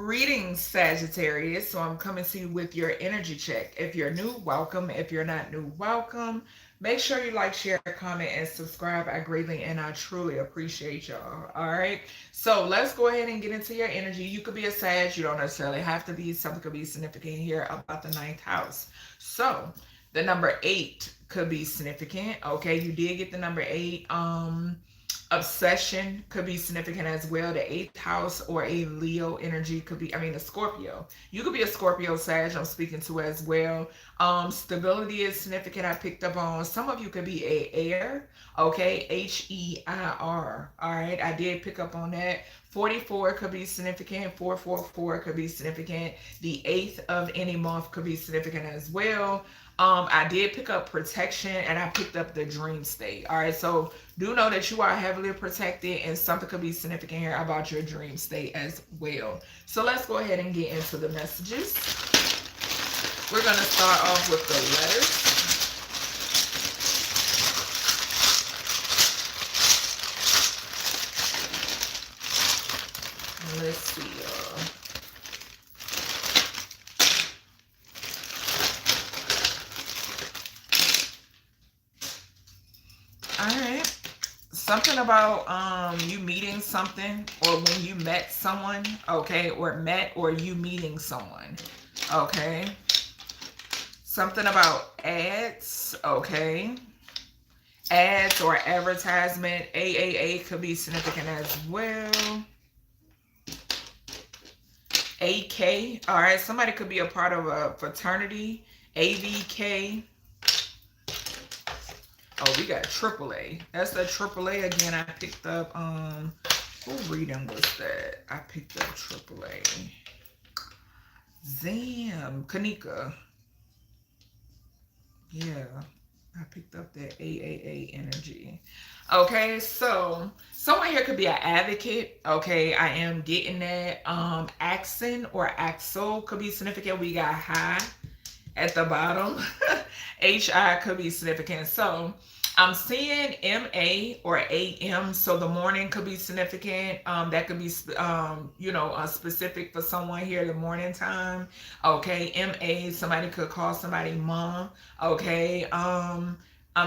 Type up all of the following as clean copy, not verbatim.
Greetings, Sagittarius. So I'm coming to you with your energy check. If you're new, welcome. If you're not new, welcome. Make sure you like, share, comment, and subscribe. I greatly and I truly appreciate y'all. All right. So let's go ahead and get into your energy. You could be a Sag. You don't necessarily have to be. Something could be significant here about the ninth house. So the number 8 could be significant. Okay. You did get the number 8. Obsession could be significant as well. The eighth house or a Leo energy could be, I mean, a Scorpio. You could be a Scorpio Sag, I'm speaking to as well. Stability is significant. I picked up on some of you could be a air, okay, Heir. All right, I did pick up on that. 44 could be significant. 444 could be significant. The 8th of any month could be significant as well. I did pick up protection and I picked up the dream state. All right, so do know that you are heavily protected and something could be significant here about your dream state as well. So let's go ahead and get into the messages. We're going to start off with the letters. Let's see. All right. Something about you meeting something or when you met someone, okay, or met or you meeting someone, okay. Something about ads, okay. Ads or advertisement. AAA could be significant as well. AK, all right, somebody could be a part of a fraternity. AVK. Oh, we got AAA. That's the AAA again. I picked up, what reading was that? I picked up AAA. Zam, Kanika. Yeah, I picked up that AAA energy. Okay, so someone here could be an advocate. Okay, I am getting that. Accent or axle could be significant. We got high at the bottom. HI could be significant. So I'm seeing MA or AM. So the morning could be significant. That could be, specific for someone here, the morning time. Okay. MA, somebody could call somebody mom. Okay. I'm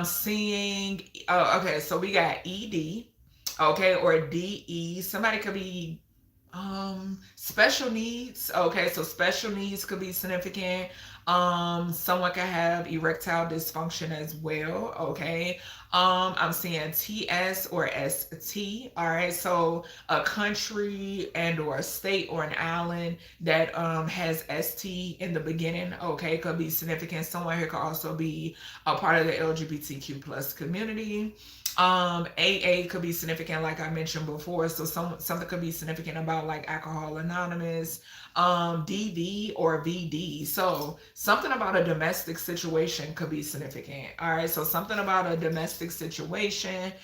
seeing, okay. So we got ED. Okay. Or DE. Somebody could be special needs. Okay, so special needs could be significant. Someone could have erectile dysfunction as well. Okay. I'm seeing TS or ST. All right, so a country and or a state or an island that has ST in the beginning, okay, could be significant. Someone here could also be a part of the LGBTQ plus community. AA could be significant, like I mentioned before. So something could be significant about like Alcohol Anonymous, DV or VD. So something about a domestic situation could be significant. All right. So something about a domestic situation.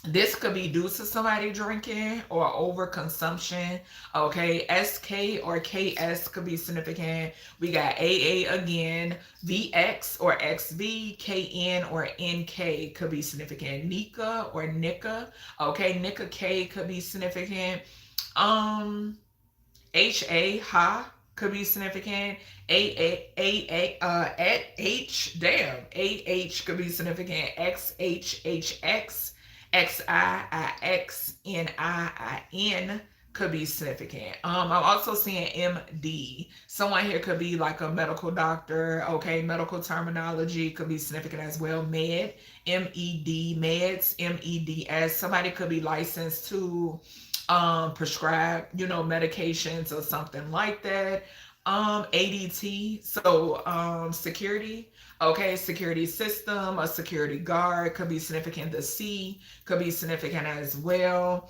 This could be due to somebody drinking or overconsumption. Okay, SK or KS could be significant. We got AA again. VX or XV, KN or NK could be significant. Nika or Nika. Okay, Nika K could be significant. HA, Ha could be significant. At H, damn. AH could be significant. XHHX. XIIXNIIN could be significant. I'm also seeing MD. Someone here could be like a medical doctor. Okay, medical terminology could be significant as well. Med, MED, meds, MEDS. Somebody could be licensed to prescribe, medications or something like that. ADT, so security. Okay, security system, a security guard could be significant. The C could be significant as well.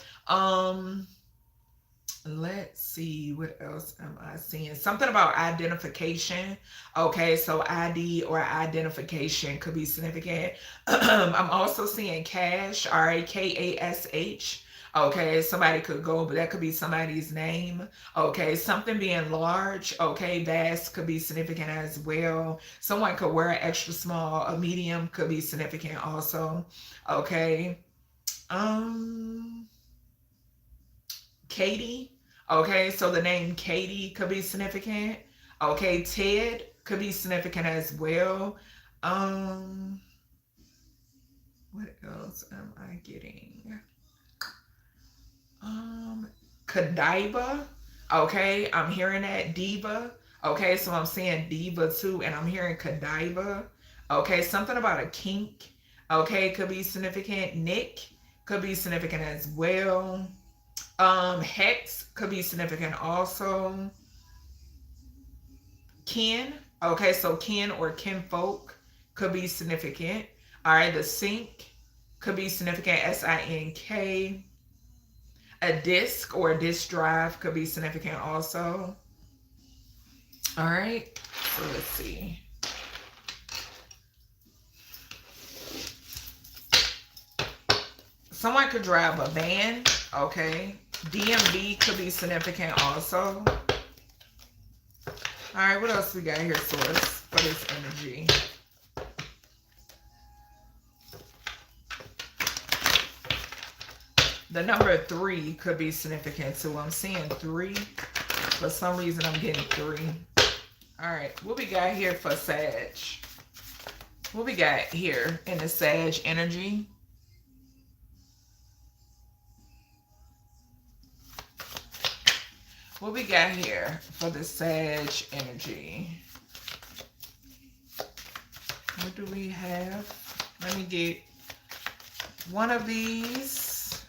Let's see, what else am I seeing? Something about identification. Okay, so ID or identification could be significant. I'm also seeing cash, RAKASH. Okay, somebody could go, but that could be somebody's name. Okay, something being large. Okay, vast could be significant as well. Someone could wear an extra small. A medium could be significant also. Okay. Katie. Okay, so the name Katie could be significant. Okay, Ted could be significant as well. Um, what else am I getting? Um, Kadiba. Okay, I'm hearing that diva. Okay, so I'm saying diva too, and I'm hearing Kadiba. Okay, something about a kink. Okay, could be significant. Nick could be significant as well. Hex could be significant also. Kin. Okay, so kin or kinfolk could be significant. All right, the sink could be significant. SINK. A disk or a disk drive could be significant also. All right, so let's see. Someone could drive a van. Okay, DMV could be significant also. All right, what else we got here, source, for this energy? The number 3 could be significant too. I'm seeing 3. For some reason, I'm getting 3. All right, what we got here for Sag? What we got here in the Sag energy? What we got here for the Sag energy? What do we have? Let me get one of these.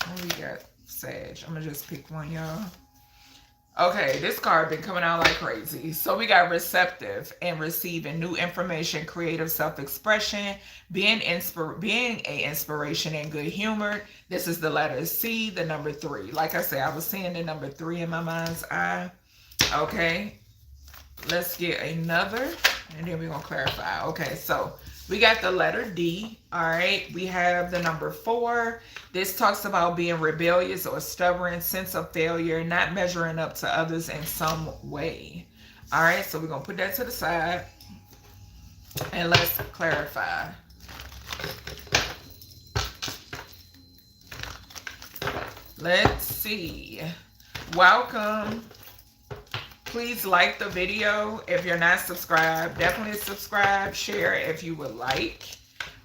What we got, Sag? I'm gonna just pick one, y'all. Okay, this card been coming out like crazy. So we got receptive and receiving new information, creative self-expression, being a inspiration and good humor. This is the letter C, the number 3. Like I said, I was seeing the number 3 in my mind's eye. Okay, let's get another, and then we're gonna clarify. Okay, so we got the letter D. All right, we have the number 4. This talks about being rebellious or stubborn, sense of failure, not measuring up to others in some way. All right, so we're gonna put that to the side and let's clarify. Let's see. Welcome. Please like the video. If you're not subscribed, definitely subscribe, share if you would like.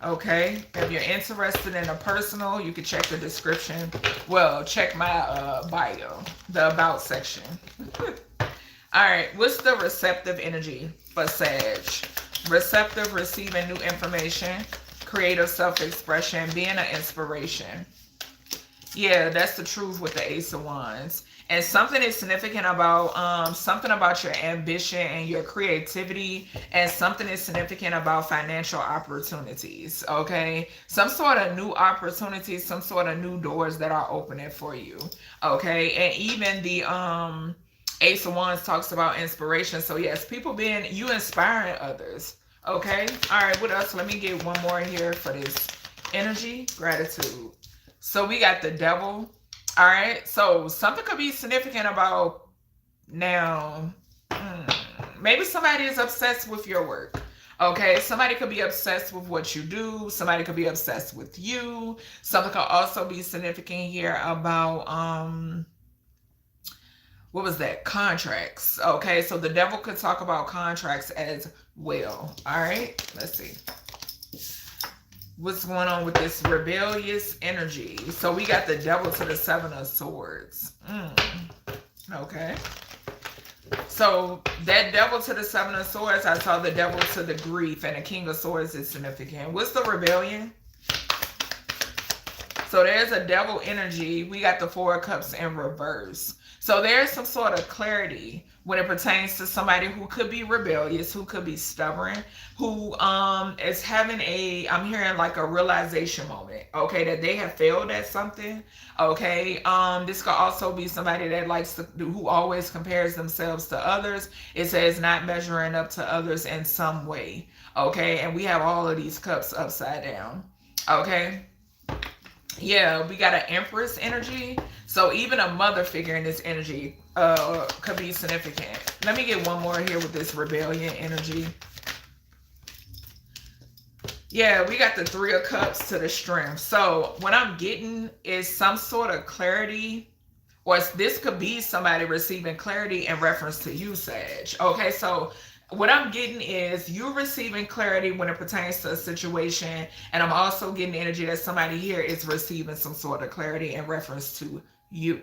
Okay, if you're interested in a personal, you can check the description. Well, check my bio, the about section. All right, what's the receptive energy for Sag? Receptive, receiving new information, creative self-expression, being an inspiration. Yeah, that's the truth with the Ace of Wands. And something is significant about something about your ambition and your creativity, and something is significant about financial opportunities. Okay, some sort of new opportunities, some sort of new doors that are opening for you. Okay, and even the Ace of Wands talks about inspiration. So yes, people being, you inspiring others. Okay, all right, what else? Let me get one more here for this energy. Gratitude. So we got the devil. All right, so something could be significant about now. Maybe somebody is obsessed with your work. Okay, somebody could be obsessed with what you do. Somebody could be obsessed with you. Something could also be significant here about what was that? Contracts. Okay, so the devil could talk about contracts as well. All right, let's see. What's going on with this rebellious energy? So we got the devil to the 7 of swords. Okay. So that devil to the 7 of swords, I saw the devil to the grief, and the king of swords is significant. What's the rebellion? So there's a devil energy. We got the 4 of cups in reverse. So there's some sort of clarity when it pertains to somebody who could be rebellious, who could be stubborn, who is having I'm hearing like a realization moment, okay, that they have failed at something. Okay, this could also be somebody that likes to who always compares themselves to others. It says not measuring up to others in some way. Okay, and we have all of these cups upside down. Okay. Yeah, we got an Empress energy. So even a mother figure in this energy could be significant. Let me get one more here with this rebellion energy. Yeah, we got the 3 of cups to the strength. So what I'm getting is some sort of clarity or this could be somebody receiving clarity in reference to you, Sag. Okay, so what I'm getting is you receiving clarity when it pertains to a situation, and I'm also getting the energy that somebody here is receiving some sort of clarity in reference to you.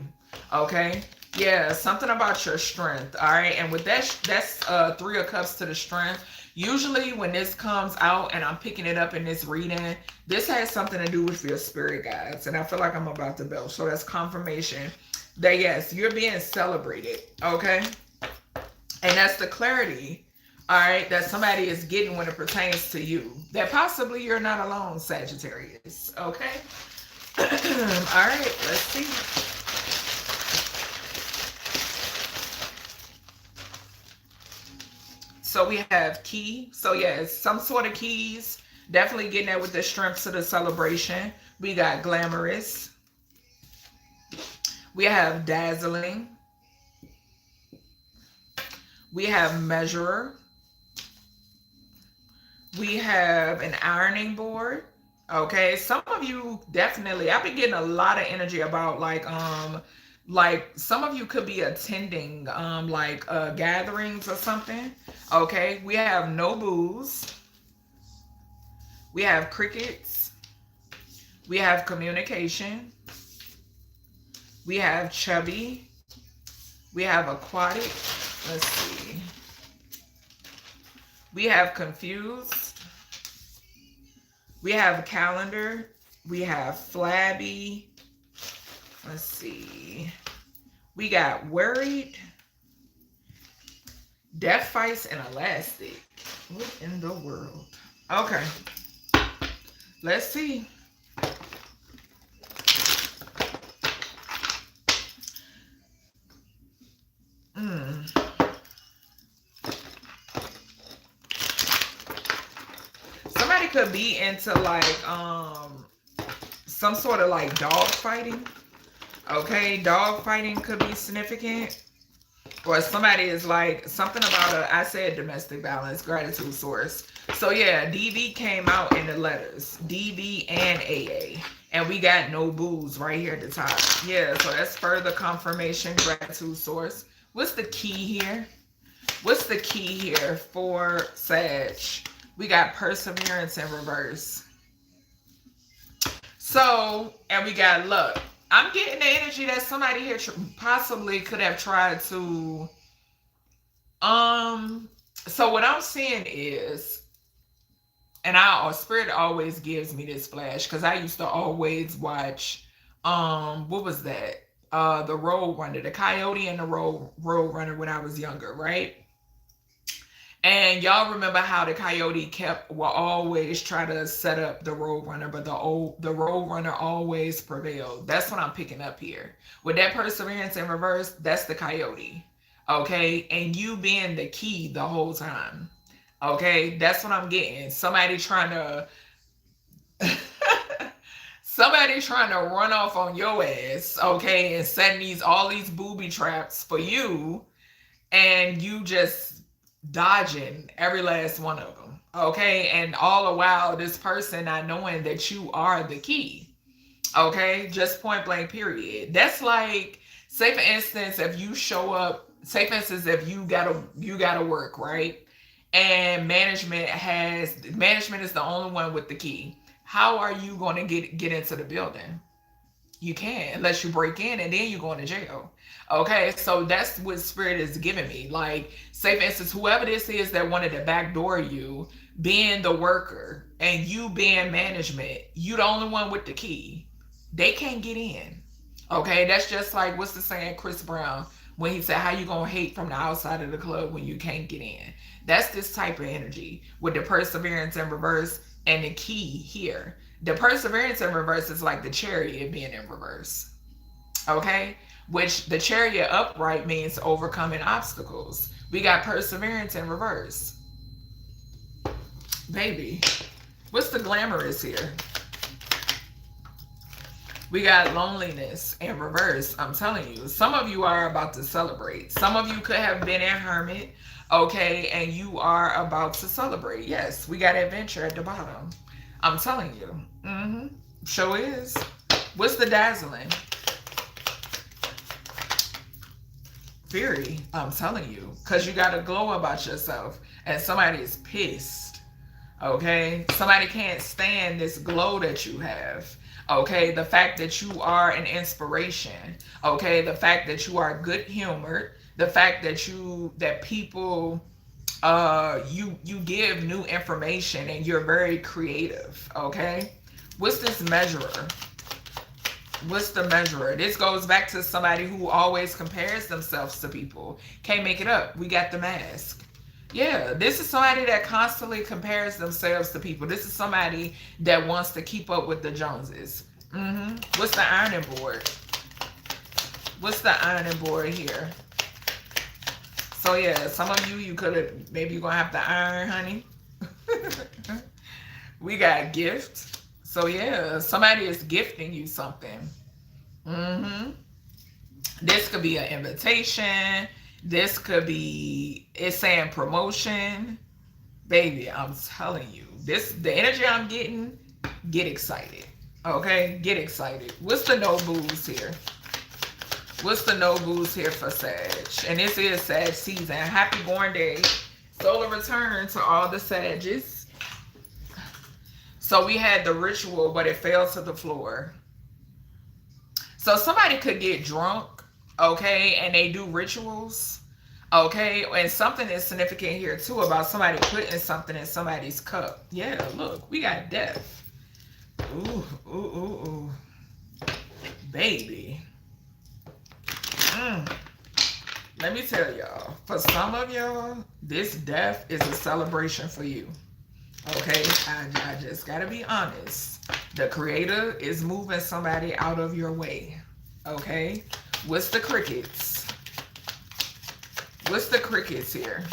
Okay, yeah, something about your strength. All right, and with that, that's Three of Cups to the strength. Usually when this comes out and I'm picking it up in this reading, this has something to do with your spirit guides, and I feel like I'm about to belch. So that's confirmation that yes, you're being celebrated. Okay, and that's the clarity, all right, that somebody is getting when it pertains to you. That possibly you're not alone, Sagittarius. Okay. All right, let's see. So we have key. So yes, some sort of keys. Definitely getting that with the strength to the celebration. We got glamorous. We have dazzling. We have measurer. We have an ironing board. Okay, some of you definitely, I've been getting a lot of energy about like some of you could be attending gatherings or something. Okay, we have no booze. We have crickets. We have communication. We have chubby. We have aquatic. Let's see. We have confused. We have calendar. We have flabby. Let's see. We got worried. Death fights and elastic. What in the world? Okay. Let's see. Somebody could be into like some sort of like dog fighting. Okay, dog fighting could be significant. Or somebody is like something about I said domestic violence, gratitude source. So yeah, DV came out in the letters, DV and AA. And we got no booze right here at the top. Yeah, so that's further confirmation, gratitude source. What's the key here? What's the key here for Sag? We got perseverance in reverse. So, and we got luck. I'm getting the energy that somebody here possibly could have tried to, so what I'm seeing is, and our spirit always gives me this flash, because I used to always watch, what was that? The Road Runner, the Coyote and the Road Runner when I was younger, right? And y'all remember how the Coyote will always try to set up the Road Runner, but the Road Runner always prevailed. That's what I'm picking up here. With that perseverance in reverse, that's the Coyote. Okay, and you being the key the whole time. Okay, that's what I'm getting. Somebody trying to run off on your ass, okay, and setting all these booby traps for you, and you just dodging every last one of them. Okay, and all the while this person not knowing that you are the key. Okay, just point blank period. That's like, say for instance, if you show up, say for instance, if you gotta work, right? And management is the only one with the key. How are you going to get into the building? You can't unless you break in, and then you're going to jail. Okay, so that's what spirit is giving me. Like, say for instance, whoever this is that wanted to backdoor you, being the worker and you being management, you the only one with the key. They can't get in. Okay, that's just like, what's the saying, Chris Brown, when he said, how you gonna hate from the outside of the club when you can't get in? That's this type of energy with the perseverance in reverse and the key here. The perseverance in reverse is like the chariot being in reverse. Okay, which the chariot upright means overcoming obstacles. We got perseverance in reverse. Baby, what's the glamorous here? We got loneliness in reverse. I'm telling you, some of you are about to celebrate. Some of you could have been a hermit, okay, and you are about to celebrate. Yes, we got adventure at the bottom. I'm telling you. Sure is. What's the dazzling? Fury, I'm telling you, because you got a glow about yourself, and somebody is pissed. Okay, somebody can't stand this glow that you have. Okay, the fact that you are an inspiration. Okay, the fact that you are good humored. The fact that people you give new information and you're very creative. Okay, what's this measurer? What's the measurer? This goes back to somebody who always compares themselves to people. Can't make it up. We got the mask. Yeah, this is somebody that constantly compares themselves to people. This is somebody that wants to keep up with the Joneses. What's the ironing board? What's the ironing board here? So yeah, some of you could have, maybe you're gonna have to iron, honey. We got gift. So yeah, somebody is gifting you something. This could be an invitation. This could be, it's saying promotion. Baby, I'm telling you, the energy I'm getting, get excited. Okay, get excited. What's the no booze here? What's the no booze here for Sag? And this is Sag season. Happy born day. Solar return to all the Sages. So we had the ritual, but it fell to the floor. So somebody could get drunk, okay, and they do rituals, okay, and something is significant here too about somebody putting something in somebody's cup. Yeah, look, we got death. Ooh, ooh, ooh, ooh. Baby. Let me tell y'all, for some of y'all, this death is a celebration for you. Okay, I just gotta be honest. The creator is moving somebody out of your way. Okay, what's the crickets? What's the crickets here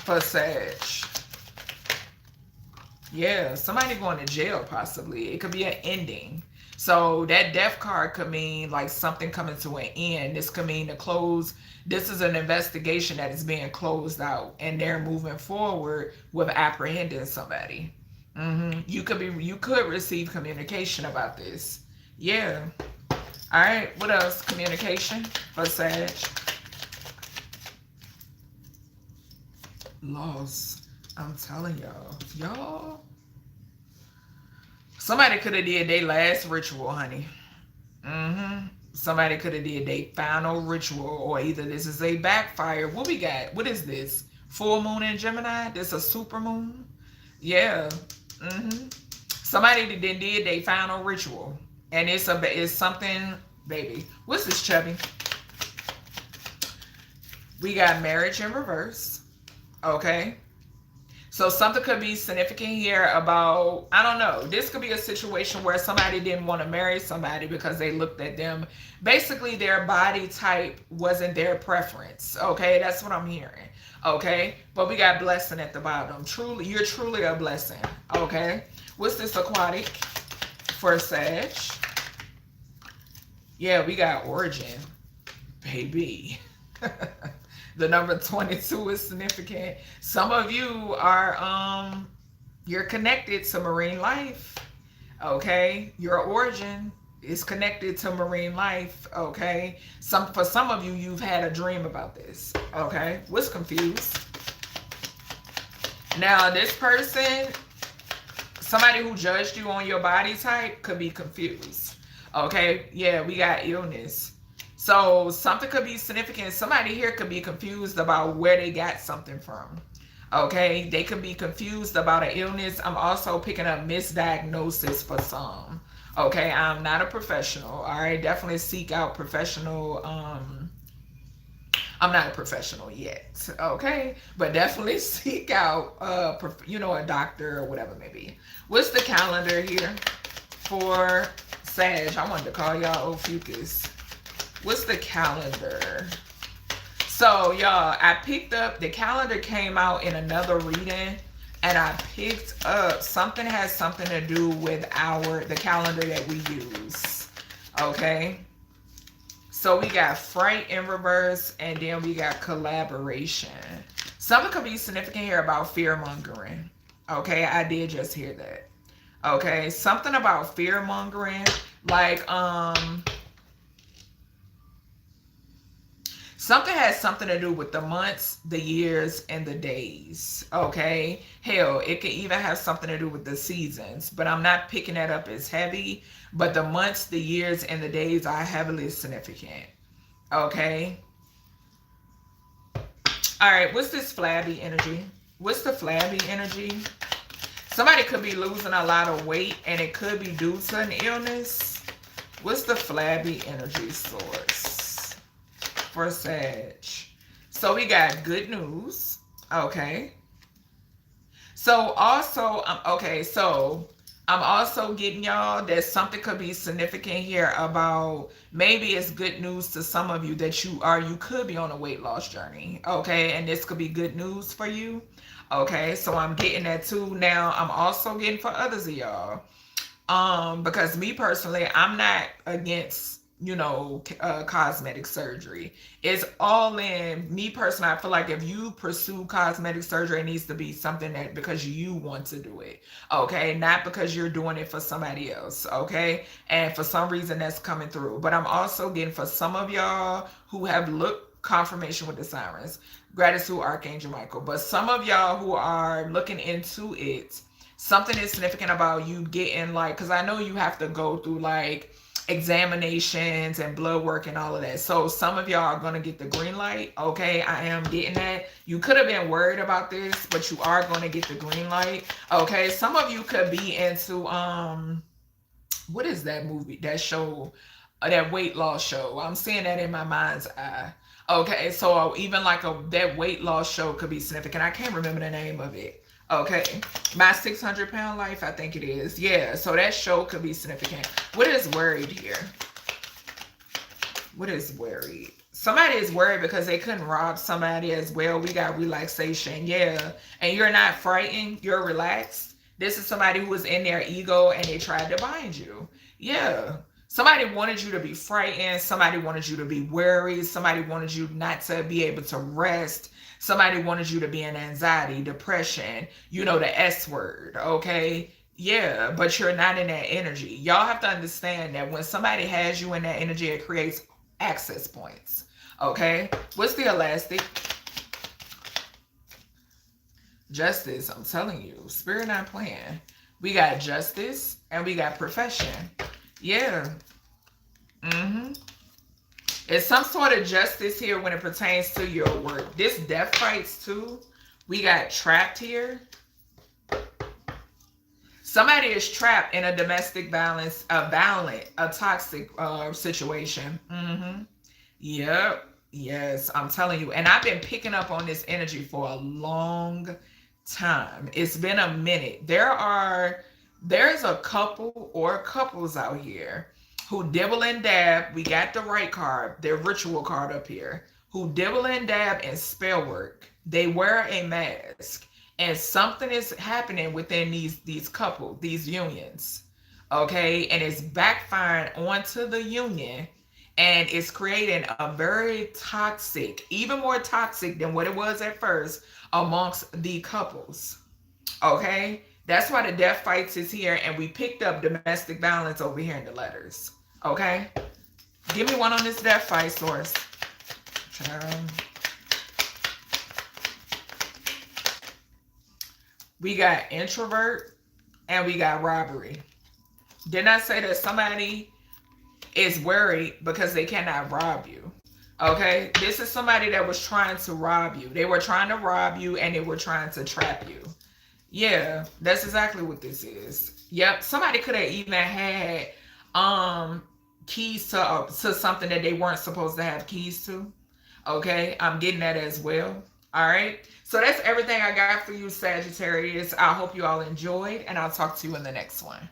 for Sag? Yeah, somebody going to jail possibly. It could be an ending. So that death card could mean like something coming to an end. This could mean to close. This is an investigation that is being closed out, and they're moving forward with apprehending somebody. You could receive communication about this. Yeah. All right. What else? Communication for Sag. Loss. I'm telling y'all. Somebody could have did their last ritual, honey. Somebody could have did their final ritual, or either this is a backfire. What we got? What is this? Full moon in Gemini? This a super moon? Yeah. Somebody that did their final ritual, and it's something, baby. What's this, Chubby? We got marriage in reverse. Okay. So something could be significant here about, I don't know, this could be a situation where somebody didn't want to marry somebody because they looked at them. Basically, their body type wasn't their preference. Okay, that's what I'm hearing. Okay, but we got blessing at the bottom. Truly, you're truly a blessing. Okay, what's this aquatic for Sag? Yeah, we got origin, baby. The number 22 is significant. Some of you are, you're connected to marine life. Okay. Your origin is connected to marine life. Okay. For some of you, you've had a dream about this. Okay. What's confused? Now, this person, somebody who judged you on your body type could be confused. Okay. Yeah, we got illness. So something could be significant. Somebody here could be confused about where they got something from. Okay, they could be confused about an illness. I'm also picking up misdiagnosis for some. Okay, I'm not a professional. All right, definitely seek out professional. I'm not a professional yet. Okay, but definitely seek out a doctor or whatever it may be. What's the calendar here for Sag? I wanted to call y'all Ophiuchus. What's the calendar? So, y'all, I picked up, the calendar came out in another reading, and I picked up, something has something to do with the calendar that we use. Okay? So, we got fright in reverse, and then we got collaboration. Something could be significant here about fear-mongering. Okay? I did just hear that. Okay? Something about fear-mongering, like, Something has something to do with the months, the years, and the days. Okay. Hell, it could even have something to do with the seasons, but I'm not picking that up as heavy. But the months, the years, and the days are heavily significant. Okay. All right. What's this flabby energy? What's the flabby energy? Somebody could be losing a lot of weight and it could be due to an illness. What's the flabby energy source for Sag? So we got good news. Okay. So also, okay, so I'm also getting y'all that something could be significant here about maybe it's good news to some of you that you could be on a weight loss journey. Okay. And this could be good news for you. Okay. So I'm getting that too. Now I'm also getting for others of y'all. Because me personally, I'm not against, cosmetic surgery. It's all in. Me personally, I feel like if you pursue cosmetic surgery, it needs to be something that because you want to do it. Okay. Not because you're doing it for somebody else. Okay. And for some reason that's coming through. But I'm also getting for some of y'all who have looked confirmation with the sirens. Gratitude, Archangel Michael. But some of y'all who are looking into it, something is significant about you getting like, because I know you have to go through like examinations and blood work and all of that. So some of y'all are going to get the green light. Okay. I am getting that. You could have been worried about this, but you are going to get the green light. Okay. Some of you could be into, what is that movie, that show, that weight loss show? I'm seeing that in my mind's eye. Okay. So even like that weight loss show could be significant. I can't remember the name of it. Okay, My 600-Pound Life, I think it is. Yeah, so that show could be significant. What is worried here? What is worried? Somebody is worried because they couldn't rob somebody as well. We got relaxation. Yeah, and you're not frightened. You're relaxed. This is somebody who was in their ego and they tried to bind you. Yeah. Somebody wanted you to be frightened. Somebody wanted you to be worried. Somebody wanted you not to be able to rest. Somebody wanted you to be in anxiety, depression, the S word, okay? Yeah, but you're not in that energy. Y'all have to understand that when somebody has you in that energy, it creates access points, okay? What's the elastic? Justice, I'm telling you. Spirit not playing. We got justice and we got profession. Yeah. It's some sort of justice here when it pertains to your work. This death fights too. We got trapped here. Somebody is trapped in a domestic violence, a toxic situation. Yep. Yes, I'm telling you. And I've been picking up on this energy for a long time. It's been a minute. There's a couple or couples out here who dibble and dab. We got the right card, their ritual card up here, who dibble and dab and spell work. They wear a mask and something is happening within these couples, these unions. Okay. And it's backfiring onto the union and it's creating a very toxic, even more toxic than what it was at first amongst the couples. Okay. That's why the death fights is here. And we picked up domestic violence over here in the letters. Okay. Give me one on this death fight source. We got introvert and we got robbery. Didn't I say that somebody is worried because they cannot rob you? Okay. This is somebody that was trying to rob you. They were trying to rob you and they were trying to trap you. Yeah, that's exactly what this is. Yep. Somebody could have even had keys to something that they weren't supposed to have keys to. Okay, I'm getting that as well. All right, so that's everything I got for you, Sagittarius. I hope you all enjoyed and I'll talk to you in the next one.